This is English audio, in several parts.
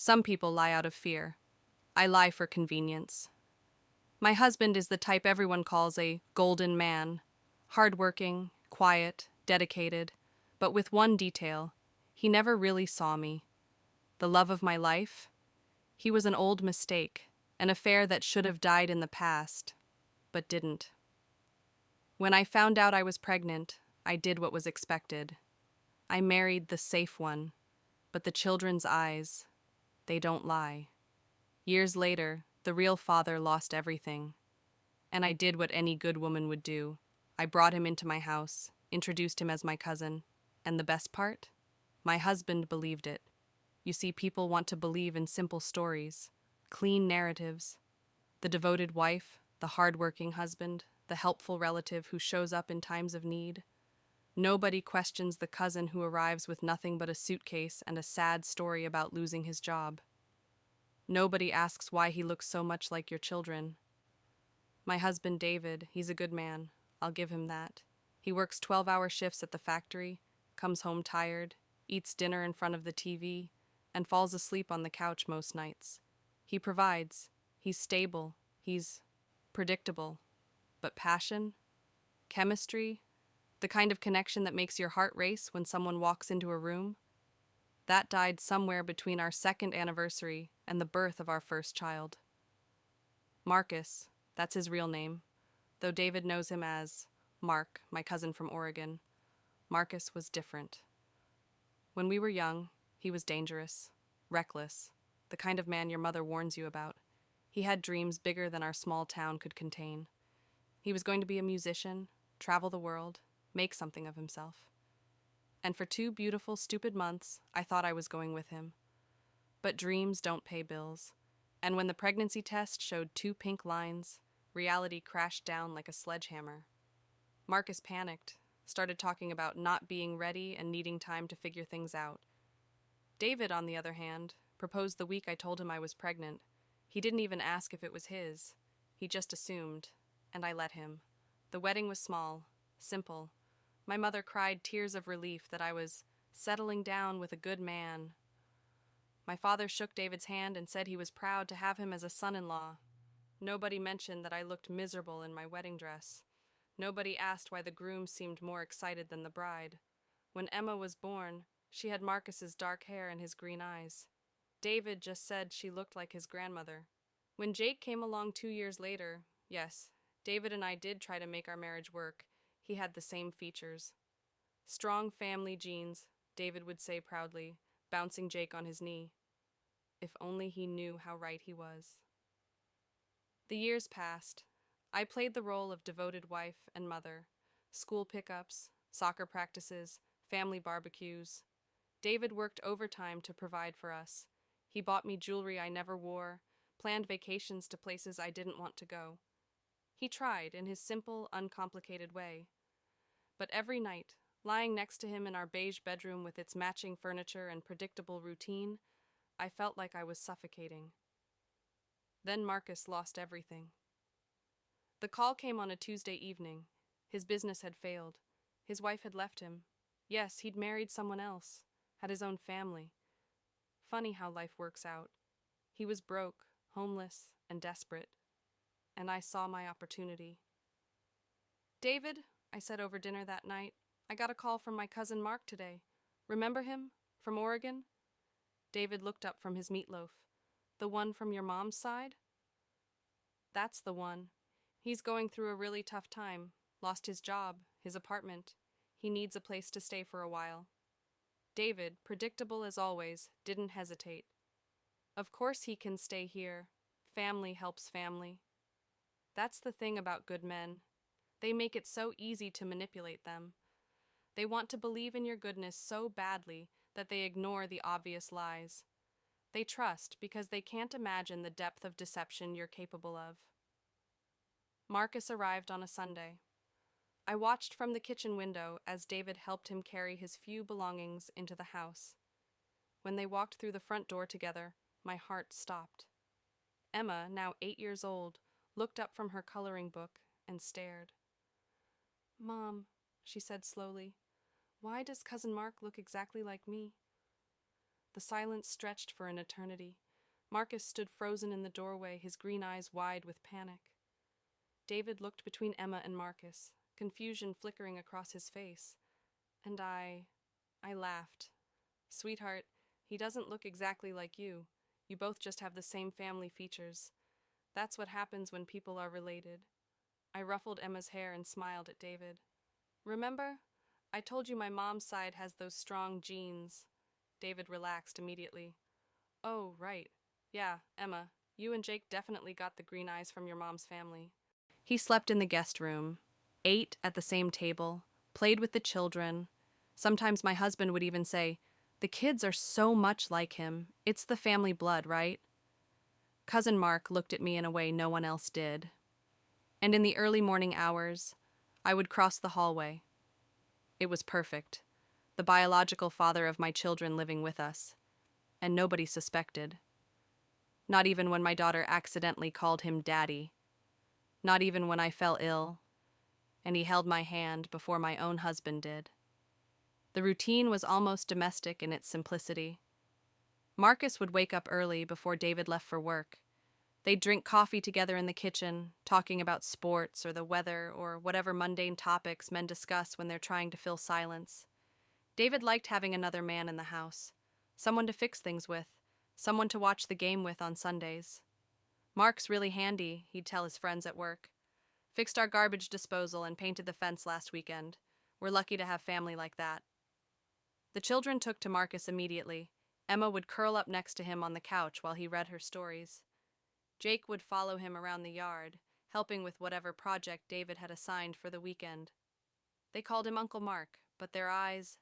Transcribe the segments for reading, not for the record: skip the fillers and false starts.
Some people lie out of fear. I lie for convenience. My husband is the type everyone calls a golden man. Hardworking, quiet, dedicated, but with one detail. He never really saw me. The love of my life? He was an old mistake, an affair that should have died in the past, but didn't. When I found out I was pregnant, I did what was expected. I married the safe one, but the children's eyes, they don't lie. Years later, the real father lost everything. And I did what any good woman would do. I brought him into my house, introduced him as my cousin, and the best part? My husband believed it. You see, people want to believe in simple stories, clean narratives. The devoted wife, the hard-working husband, the helpful relative who shows up in times of need. Nobody questions the cousin who arrives with nothing but a suitcase and a sad story about losing his job. Nobody asks why he looks so much like your children. My husband David, he's a good man. I'll give him that. He works 12-hour shifts at the factory, comes home tired, eats dinner in front of the TV, and falls asleep on the couch most nights. He provides. He's stable. He's predictable. But passion? Chemistry? The kind of connection that makes your heart race when someone walks into a room? That died somewhere between our second anniversary and the birth of our first child. Marcus, that's his real name, though David knows him as Mark, my cousin from Oregon. Marcus was different. When we were young, he was dangerous, reckless, the kind of man your mother warns you about. He had dreams bigger than our small town could contain. He was going to be a musician, travel the world, make something of himself. And for 2 beautiful, stupid months, I thought I was going with him. But dreams don't pay bills. And when the pregnancy test showed 2 pink lines, reality crashed down like a sledgehammer. Marcus panicked, started talking about not being ready and needing time to figure things out. David, on the other hand, proposed the week I told him I was pregnant. He didn't even ask if it was his. He just assumed, and I let him. The wedding was small, simple. My mother cried tears of relief that I was settling down with a good man. My father shook David's hand and said he was proud to have him as a son-in-law. Nobody mentioned that I looked miserable in my wedding dress. Nobody asked why the groom seemed more excited than the bride. When Emma was born, she had Marcus's dark hair and his green eyes. David just said she looked like his grandmother. When Jake came along 2 years later, yes, David and I did try to make our marriage work. He had the same features. Strong family genes, David would say proudly, bouncing Jake on his knee. If only he knew how right he was. The years passed. I played the role of devoted wife and mother. School pickups, soccer practices, family barbecues. David worked overtime to provide for us. He bought me jewelry I never wore, planned vacations to places I didn't want to go. He tried in his simple, uncomplicated way. But every night, lying next to him in our beige bedroom with its matching furniture and predictable routine, I felt like I was suffocating. Then Marcus lost everything. The call came on a Tuesday evening. His business had failed. His wife had left him. Yes, he'd married someone else, had his own family. Funny how life works out. He was broke, homeless, and desperate. And I saw my opportunity. David, I said over dinner that night, I got a call from my cousin Mark today. Remember him? From Oregon? David looked up from his meatloaf. The one from your mom's side? That's the one. He's going through a really tough time. Lost his job, his apartment. He needs a place to stay for a while. David, predictable as always, didn't hesitate. Of course he can stay here. Family helps family. That's the thing about good men. They make it so easy to manipulate them. They want to believe in your goodness so badly that they ignore the obvious lies. They trust because they can't imagine the depth of deception you're capable of. Marcus arrived on a Sunday. I watched from the kitchen window as David helped him carry his few belongings into the house. When they walked through the front door together, my heart stopped. Emma, now 8 years old, looked up from her coloring book and stared. "Mom," she said slowly, "why does Cousin Mark look exactly like me?" The silence stretched for an eternity. Marcus stood frozen in the doorway, his green eyes wide with panic. David looked between Emma and Marcus, confusion flickering across his face. And I laughed. Sweetheart, he doesn't look exactly like you. You both just have the same family features. That's what happens when people are related. I ruffled Emma's hair and smiled at David. Remember? I told you my mom's side has those strong genes. David relaxed immediately. Oh, right. Yeah, Emma, you and Jake definitely got the green eyes from your mom's family. He slept in the guest room, ate at the same table, played with the children. Sometimes my husband would even say, "The kids are so much like him. It's the family blood, right?" Cousin Mark looked at me in a way no one else did. And in the early morning hours, I would cross the hallway. It was perfect. The biological father of my children living with us. And nobody suspected. Not even when my daughter accidentally called him Daddy. Not even when I fell ill, and he held my hand before my own husband did. The routine was almost domestic in its simplicity. Marcus would wake up early before David left for work. They'd drink coffee together in the kitchen, talking about sports or the weather or whatever mundane topics men discuss when they're trying to fill silence. David liked having another man in the house, someone to fix things with, someone to watch the game with on Sundays. "Mark's really handy," he'd tell his friends at work. "Fixed our garbage disposal and painted the fence last weekend. We're lucky to have family like that." The children took to Marcus immediately. Emma would curl up next to him on the couch while he read her stories. Jake would follow him around the yard, helping with whatever project David had assigned for the weekend. They called him Uncle Mark, but their eyes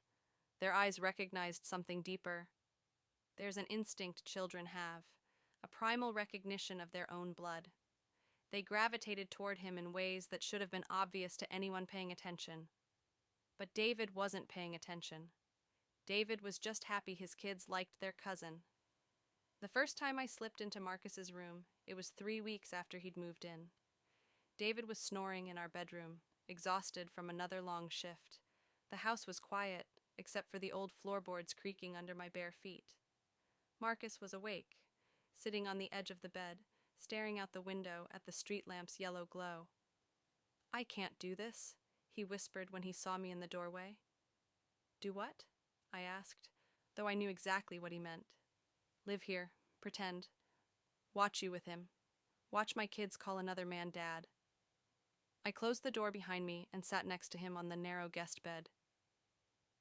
recognized something deeper. There's an instinct children have, a primal recognition of their own blood. They gravitated toward him in ways that should have been obvious to anyone paying attention. But David wasn't paying attention. David was just happy his kids liked their cousin. The first time I slipped into Marcus's room, it was 3 weeks after he'd moved in. David was snoring in our bedroom, exhausted from another long shift. The house was quiet, except for the old floorboards creaking under my bare feet. Marcus was awake, sitting on the edge of the bed, staring out the window at the street lamp's yellow glow. "I can't do this," he whispered when he saw me in the doorway. "Do what?" I asked, though I knew exactly what he meant. "Live here, pretend. Watch you with him. Watch my kids call another man Dad." I closed the door behind me and sat next to him on the narrow guest bed.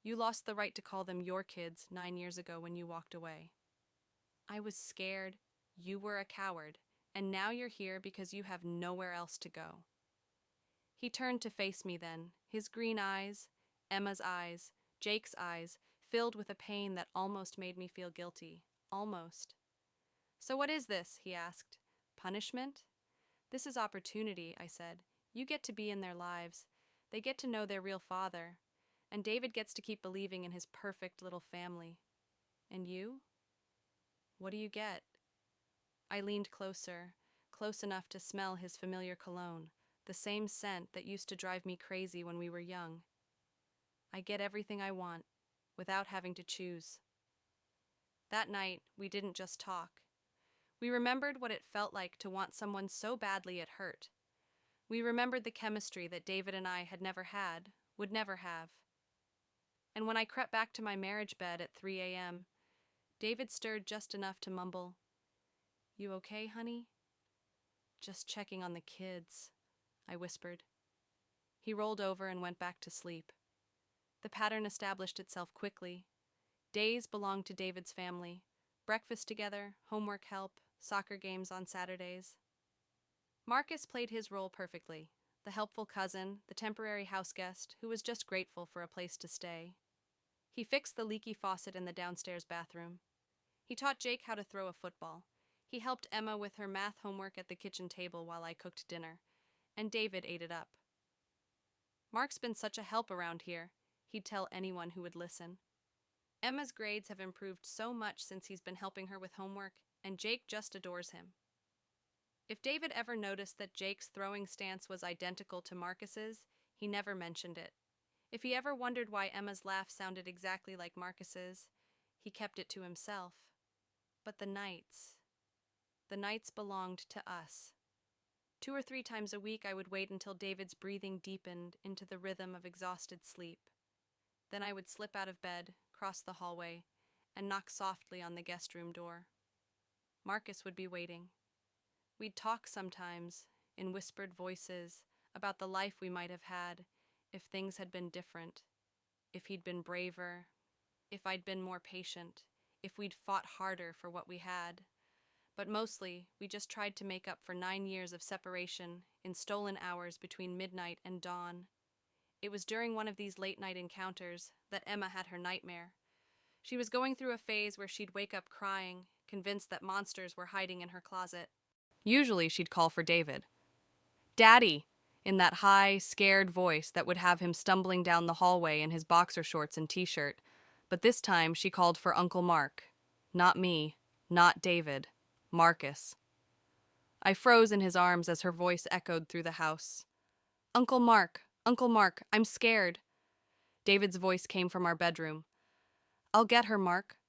"You lost the right to call them your kids 9 years ago when you walked away. I was scared. You were a coward, and now you're here because you have nowhere else to go." He turned to face me then, his green eyes, Emma's eyes, Jake's eyes, filled with a pain that almost made me feel guilty. Almost. "So what is this?" he asked. "Punishment?" "This is opportunity," I said. "You get to be in their lives. They get to know their real father. And David gets to keep believing in his perfect little family. And you? What do you get?" I leaned closer, close enough to smell his familiar cologne, the same scent that used to drive me crazy when we were young. "I get everything I want, without having to choose." That night, we didn't just talk. We remembered what it felt like to want someone so badly it hurt. We remembered the chemistry that David and I had never had, would never have. And when I crept back to my marriage bed at 3 a.m., David stirred just enough to mumble, "You okay, honey?" "Just checking on the kids," I whispered. He rolled over and went back to sleep. The pattern established itself quickly. Days belonged to David's family. Breakfast together, homework help, soccer games on Saturdays. Marcus played his role perfectly. The helpful cousin, the temporary houseguest, who was just grateful for a place to stay. He fixed the leaky faucet in the downstairs bathroom. He taught Jake how to throw a football. He helped Emma with her math homework at the kitchen table while I cooked dinner. And David ate it up. "Mark's been such a help around here," he'd tell anyone who would listen. "Emma's grades have improved so much since he's been helping her with homework, and Jake just adores him." If David ever noticed that Jake's throwing stance was identical to Marcus's, he never mentioned it. If he ever wondered why Emma's laugh sounded exactly like Marcus's, He kept it to himself. But the nights belonged to us. 2 or 3 times a week I would wait until David's breathing deepened into the rhythm of exhausted sleep. Then I would slip out of bed, cross the hallway, and knock softly on the guest room door. Marcus would be waiting. We'd talk sometimes, in whispered voices, about the life we might have had if things had been different, if he'd been braver, if I'd been more patient, if we'd fought harder for what we had. But mostly, we just tried to make up for 9 years of separation in stolen hours between midnight and dawn. It was during one of these late-night encounters that Emma had her nightmare. She was going through a phase where she'd wake up crying, convinced that monsters were hiding in her closet. Usually, she'd call for David. "Daddy!" in that high, scared voice that would have him stumbling down the hallway in his boxer shorts and t-shirt. But this time, she called for Uncle Mark. Not me, not David. Marcus. I froze in his arms as her voice echoed through the house. Uncle Mark, I'm scared." David's voice came from our bedroom. "I'll get her, Mark.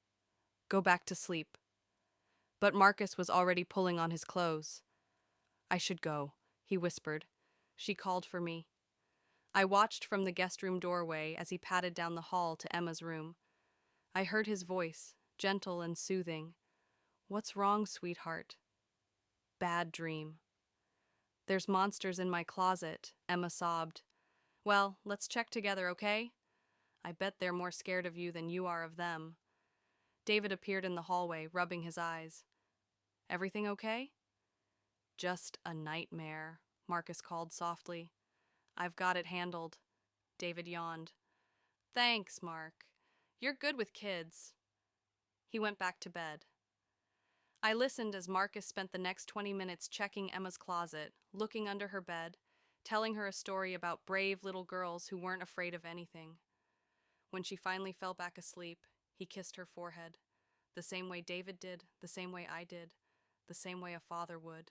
Go back to sleep." But Marcus was already pulling on his clothes. "I should go," he whispered. She called for me. I watched from the guest room doorway as he padded down the hall to Emma's room. I heard his voice, gentle and soothing. "What's wrong, sweetheart?" "Bad dream." "There's monsters in my closet," Emma sobbed. "Well, let's check together, okay? I bet they're more scared of you than you are of them." David appeared in the hallway, rubbing his eyes. "Everything okay?" "Just a nightmare," Marcus called softly. "I've got it handled." David yawned. "Thanks, Mark. You're good with kids." He went back to bed. I listened as Marcus spent the next 20 minutes checking Emma's closet, looking under her bed, telling her a story about brave little girls who weren't afraid of anything. When she finally fell back asleep, he kissed her forehead, the same way David did, the same way I did, the same way a father would.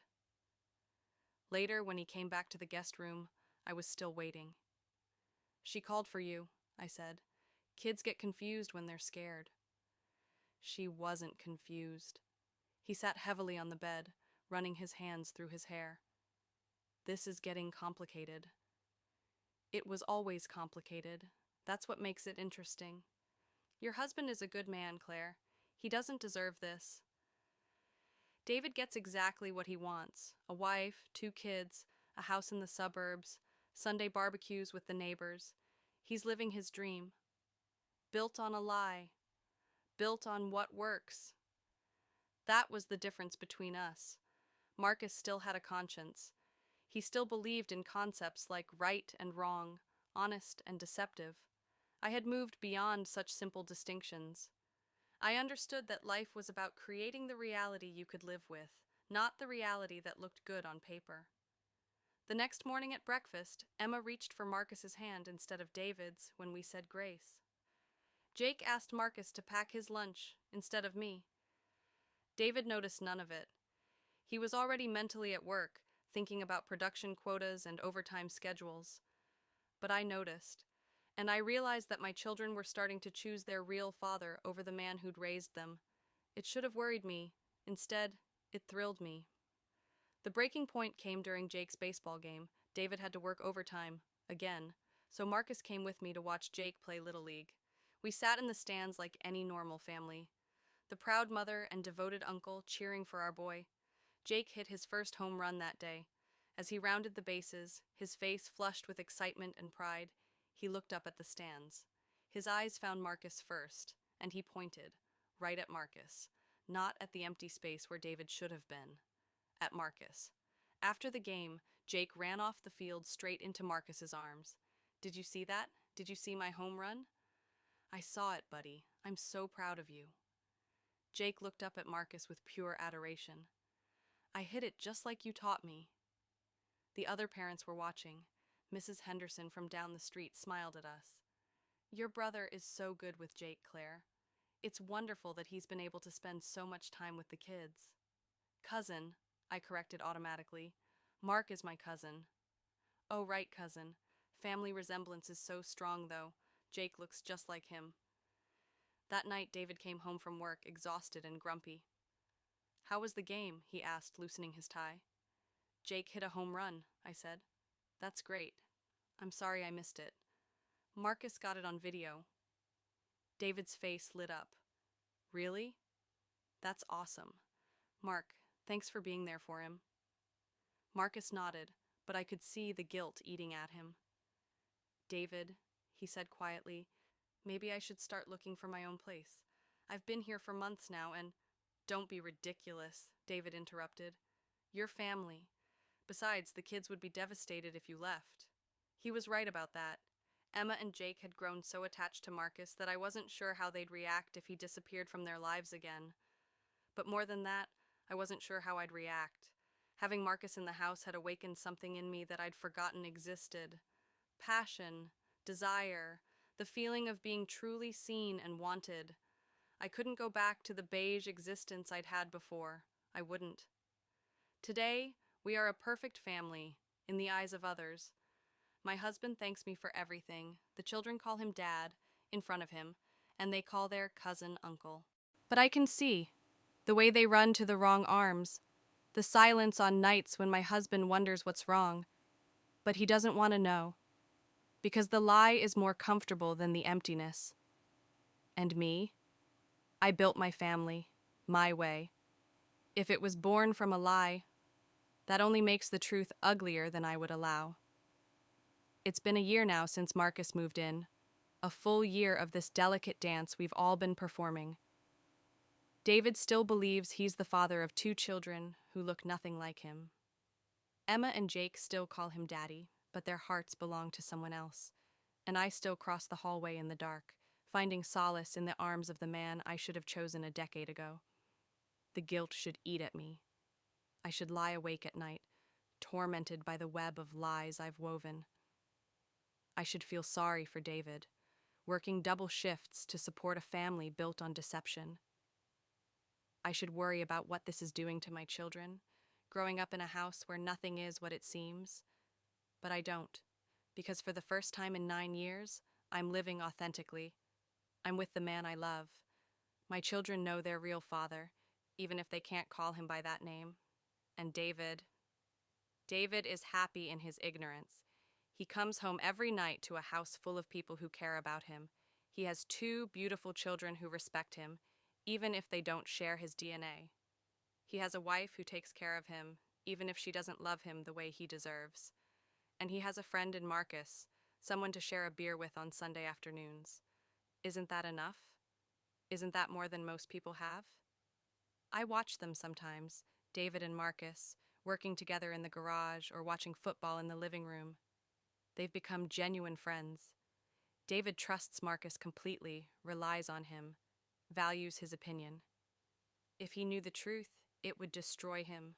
Later, when he came back to the guest room, I was still waiting. "She called for you," I said. "Kids get confused when they're scared." She wasn't confused. He sat heavily on the bed, running his hands through his hair. "This is getting complicated." "It was always complicated. That's what makes it interesting. Your husband is a good man, Claire. He doesn't deserve this." David gets exactly what he wants: a wife, 2 kids, a house in the suburbs, Sunday barbecues with the neighbors. He's living his dream. Built on a lie. Built on what works. That was the difference between us. Marcus still had a conscience. He still believed in concepts like right and wrong, honest and deceptive. I had moved beyond such simple distinctions. I understood that life was about creating the reality you could live with, not the reality that looked good on paper. The next morning at breakfast, Emma reached for Marcus's hand instead of David's when we said grace. Jake asked Marcus to pack his lunch instead of me. David noticed none of it. He was already mentally at work, thinking about production quotas and overtime schedules. But I noticed, and I realized that my children were starting to choose their real father over the man who'd raised them. It should have worried me. Instead, it thrilled me. The breaking point came during Jake's baseball game. David had to work overtime, again, so Marcus came with me to watch Jake play Little League. We sat in the stands like any normal family. The proud mother and devoted uncle cheering for our boy. Jake hit his first home run that day. As he rounded the bases, his face flushed with excitement and pride, he looked up at the stands. His eyes found Marcus first, and he pointed, right at Marcus, not at the empty space where David should have been. At Marcus. After the game, Jake ran off the field straight into Marcus's arms. "Did you see that? Did you see my home run?" "I saw it, buddy. I'm so proud of you." Jake looked up at Marcus with pure adoration. "I hit it just like you taught me." The other parents were watching. Mrs. Henderson from down the street smiled at us. "Your brother is so good with Jake, Claire. It's wonderful that he's been able to spend so much time with the kids." "Cousin," I corrected automatically. "Mark is my cousin." "Oh, right, cousin. Family resemblance is so strong, though. Jake looks just like him." That night, David came home from work, exhausted and grumpy. "How was the game?" he asked, loosening his tie. "Jake hit a home run," I said. "That's great. I'm sorry I missed it. Marcus got it on video." David's face lit up. "Really? That's awesome. Mark, thanks for being there for him." Marcus nodded, but I could see the guilt eating at him. "David," he said quietly, "maybe I should start looking for my own place. I've been here for months now and—" "Don't be ridiculous," David interrupted. "You're family. Besides, the kids would be devastated if you left." He was right about that. Emma and Jake had grown so attached to Marcus that I wasn't sure how they'd react if he disappeared from their lives again. But more than that, I wasn't sure how I'd react. Having Marcus in the house had awakened something in me that I'd forgotten existed. Passion, desire, the feeling of being truly seen and wanted. I couldn't go back to the beige existence I'd had before. I wouldn't. Today, we are a perfect family, in the eyes of others. My husband thanks me for everything. The children call him Dad, in front of him, and they call their cousin Uncle. But I can see the way they run to the wrong arms, the silence on nights when my husband wonders what's wrong. But he doesn't want to know, because the lie is more comfortable than the emptiness. And me? I built my family, my way. If it was born from a lie, that only makes the truth uglier than I would allow. It's been a year now since Marcus moved in, a full year of this delicate dance we've all been performing. David still believes he's the father of 2 children who look nothing like him. Emma and Jake still call him Daddy, but their hearts belong to someone else. And I still cross the hallway in the dark, finding solace in the arms of the man I should have chosen a decade ago. The guilt should eat at me. I should lie awake at night, tormented by the web of lies I've woven. I should feel sorry for David, working double shifts to support a family built on deception. I should worry about what this is doing to my children, growing up in a house where nothing is what it seems. But I don't, because for the first time in 9 years, I'm living authentically. I'm with the man I love. My children know their real father, even if they can't call him by that name. And David is happy in his ignorance. He comes home every night to a house full of people who care about him. He has 2 beautiful children who respect him, even if they don't share his DNA. He has a wife who takes care of him, even if she doesn't love him the way he deserves. And he has a friend in Marcus, someone to share a beer with on Sunday afternoons. Isn't that enough? Isn't that more than most people have? I watch them sometimes, David and Marcus, working together in the garage or watching football in the living room. They've become genuine friends. David trusts Marcus completely, relies on him, values his opinion. If he knew the truth, it would destroy him.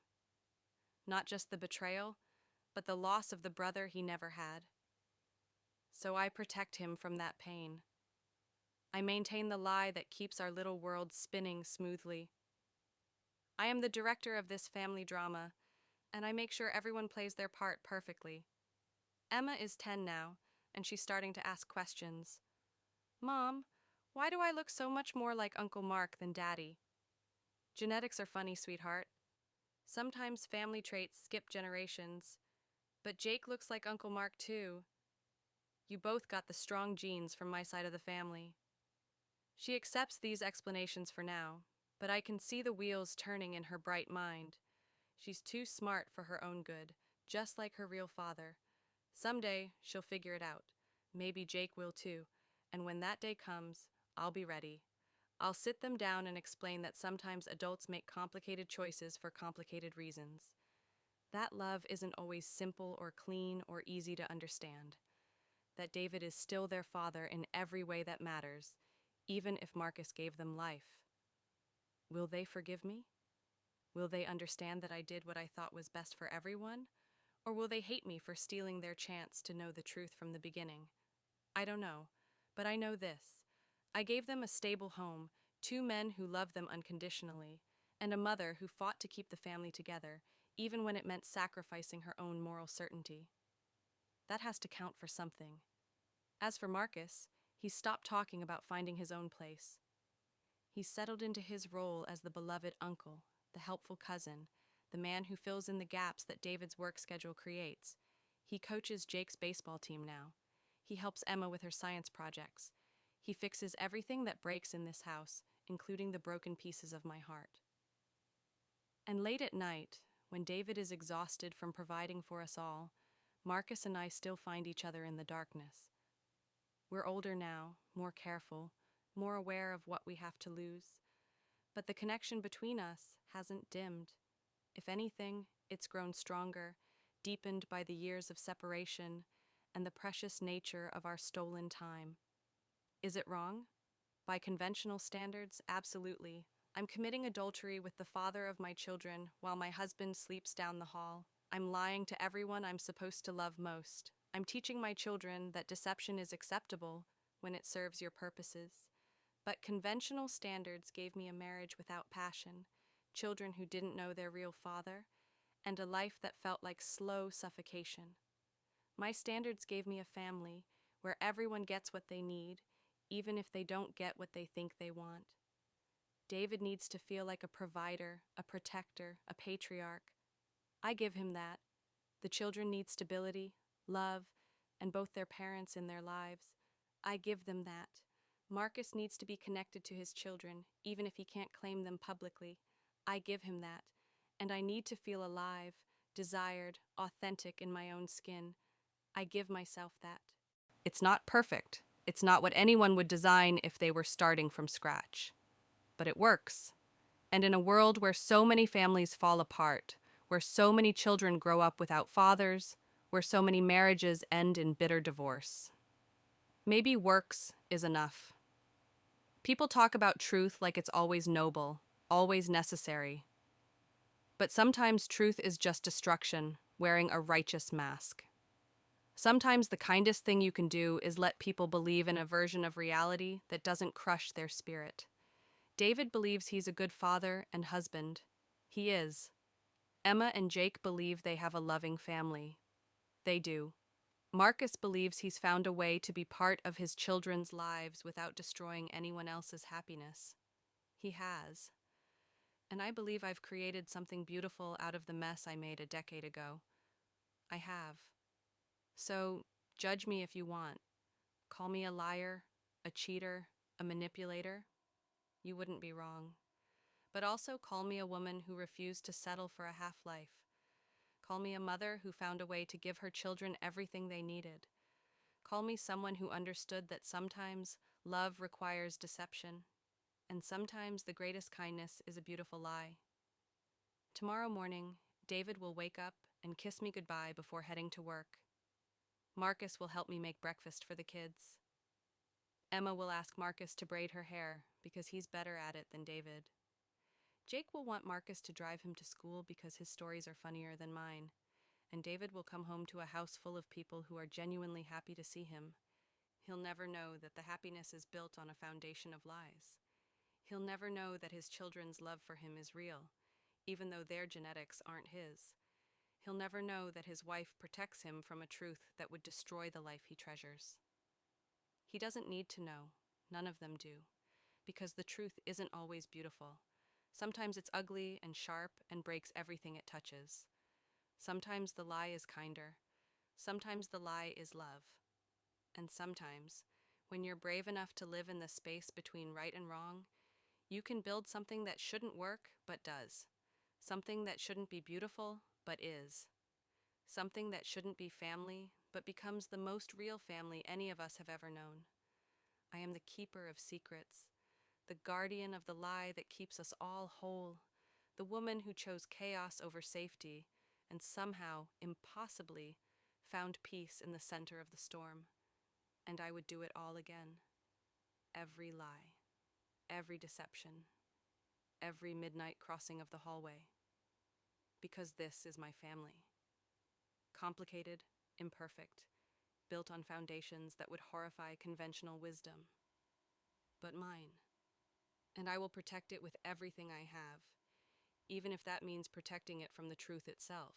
Not just the betrayal, but the loss of the brother he never had. So I protect him from that pain. I maintain the lie that keeps our little world spinning smoothly. I am the director of this family drama, and I make sure everyone plays their part perfectly. Emma is 10 now, and she's starting to ask questions. "Mom, why do I look so much more like Uncle Mark than Daddy?" "Genetics are funny, sweetheart. Sometimes family traits skip generations. But Jake looks like Uncle Mark too. You both got the strong genes from my side of the family." She accepts these explanations for now, but I can see the wheels turning in her bright mind. She's too smart for her own good, just like her real father. Someday, she'll figure it out. Maybe Jake will too. And when that day comes, I'll be ready. I'll sit them down and explain that sometimes adults make complicated choices for complicated reasons. That love isn't always simple or clean or easy to understand. That David is still their father in every way that matters, even if Marcus gave them life. Will they forgive me? Will they understand that I did what I thought was best for everyone? Or will they hate me for stealing their chance to know the truth from the beginning? I don't know, but I know this. I gave them a stable home, 2 men who loved them unconditionally, and a mother who fought to keep the family together, even when it meant sacrificing her own moral certainty. That has to count for something. As for Marcus, he stopped talking about finding his own place. He's settled into his role as the beloved uncle, the helpful cousin, the man who fills in the gaps that David's work schedule creates. He coaches Jake's baseball team now. He helps Emma with her science projects. He fixes everything that breaks in this house, including the broken pieces of my heart. And late at night, when David is exhausted from providing for us all, Marcus and I still find each other in the darkness. We're older now, more careful, more aware of what we have to lose. But the connection between us hasn't dimmed. If anything, it's grown stronger, deepened by the years of separation and the precious nature of our stolen time. Is it wrong? By conventional standards, absolutely. I'm committing adultery with the father of my children while my husband sleeps down the hall. I'm lying to everyone I'm supposed to love most. I'm teaching my children that deception is acceptable when it serves your purposes. But conventional standards gave me a marriage without passion, children who didn't know their real father, and a life that felt like slow suffocation. My standards gave me a family where everyone gets what they need, even if they don't get what they think they want. David needs to feel like a provider, a protector, a patriarch. I give him that. The children need stability, love, and both their parents in their lives. I give them that. Marcus needs to be connected to his children, even if he can't claim them publicly. I give him that. And I need to feel alive, desired, authentic in my own skin. I give myself that. It's not perfect. It's not what anyone would design if they were starting from scratch. But it works. And in a world where so many families fall apart, where so many children grow up without fathers, where so many marriages end in bitter divorce, maybe works is enough. People talk about truth like it's always noble, always necessary. But sometimes truth is just destruction, wearing a righteous mask. Sometimes the kindest thing you can do is let people believe in a version of reality that doesn't crush their spirit. David believes he's a good father and husband. He is. Emma and Jake believe they have a loving family. They do. Marcus believes he's found a way to be part of his children's lives without destroying anyone else's happiness. He has. And I believe I've created something beautiful out of the mess I made a decade ago. I have. So, judge me if you want. Call me a liar, a cheater, a manipulator. You wouldn't be wrong. But also call me a woman who refused to settle for a half-life. Call me a mother who found a way to give her children everything they needed. Call me someone who understood that sometimes love requires deception, and sometimes the greatest kindness is a beautiful lie. Tomorrow morning, David will wake up and kiss me goodbye before heading to work. Marcus will help me make breakfast for the kids. Emma will ask Marcus to braid her hair because he's better at it than David. Jake will want Marcus to drive him to school because his stories are funnier than mine, and David will come home to a house full of people who are genuinely happy to see him. He'll never know that the happiness is built on a foundation of lies. He'll never know that his children's love for him is real, even though their genetics aren't his. He'll never know that his wife protects him from a truth that would destroy the life he treasures. He doesn't need to know. None of them do. Because the truth isn't always beautiful. Sometimes it's ugly and sharp and breaks everything it touches. Sometimes the lie is kinder. Sometimes the lie is love. And sometimes, when you're brave enough to live in the space between right and wrong, you can build something that shouldn't work but does. Something that shouldn't be beautiful but is. Something that shouldn't be family but becomes the most real family any of us have ever known. I am the keeper of secrets, the guardian of the lie that keeps us all whole, the woman who chose chaos over safety and somehow, impossibly, found peace in the center of the storm. And I would do it all again. Every lie, every deception, every midnight crossing of the hallway. Because this is my family. Complicated, imperfect, built on foundations that would horrify conventional wisdom. But mine. And I will protect it with everything I have, even if that means protecting it from the truth itself.